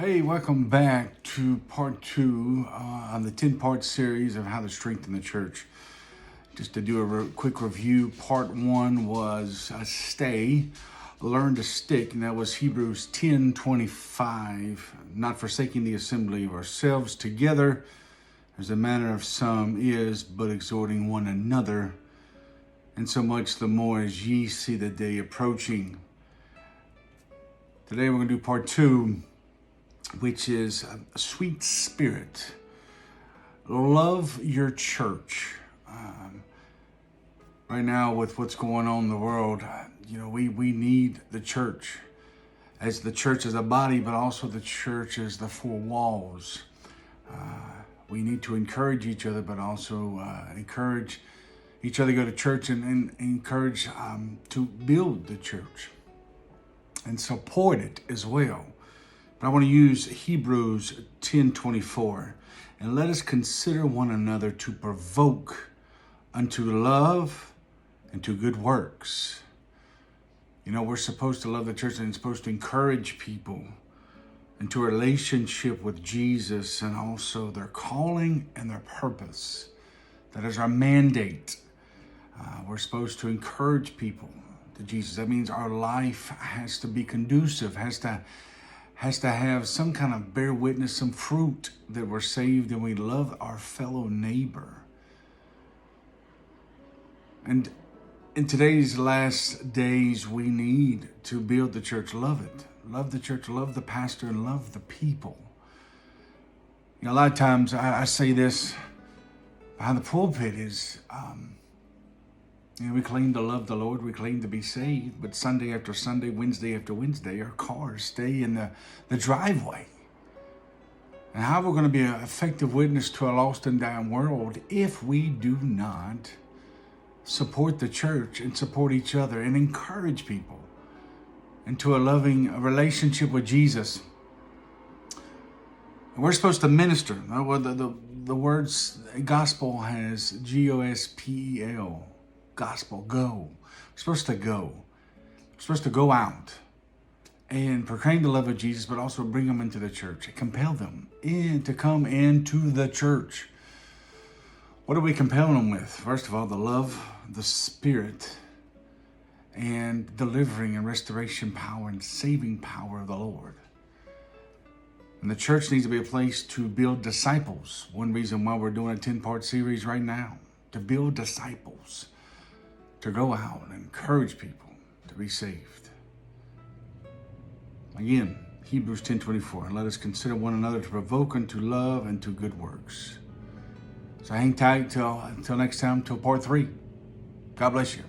Hey, welcome back to part two on the 10-part series of how to strengthen the church. Just to do a quick review, part one was learn to stick, and that was Hebrews 10:25, not forsaking the assembly of ourselves together, as the manner of some is, but exhorting one another, and so much the more as ye see the day approaching. Today we're going to do part two, which is a sweet spirit. Love your church. Right now, with what's going on in the world, we need the church as a body, but also the church as the four walls. We need to encourage each other, but also encourage each other to go to church and encourage to build the church and support it as well. But I want to use Hebrews 10:24. And let us consider one another to provoke unto love and to good works. We're supposed to love the church and supposed to encourage people into a relationship with Jesus and also their calling and their purpose. That is our mandate. We're supposed to encourage people to Jesus. That means our life has to be conducive, has to have some kind of bear witness, some fruit that we're saved and we love our fellow neighbor. And in today's last days, we need to build the church, love it. Love the church, love the pastor, and love the people. A lot of times I say this behind the pulpit is, we claim to love the Lord, we claim to be saved, but Sunday after Sunday, Wednesday after Wednesday, our cars stay in the driveway. And how we're going to be an effective witness to a lost and dying world if we do not support the church and support each other and encourage people into a loving relationship with Jesus. And we're supposed to minister. The words gospel has Gospel. Gospel, go. We're supposed to go. We're supposed to go out and proclaim the love of Jesus, but also bring them into the church, compel them to come into the church. What are we compelling them with? First of all, the love, the Spirit, and delivering and restoration power and saving power of the Lord. And the church needs to be a place to build disciples. One reason why we're doing a 10-part series right now, to build disciples, to go out and encourage people to be saved. Again, Hebrews 10:24, and let us consider one another to provoke unto love and to good works. So hang tight until next time, till part three. God bless you.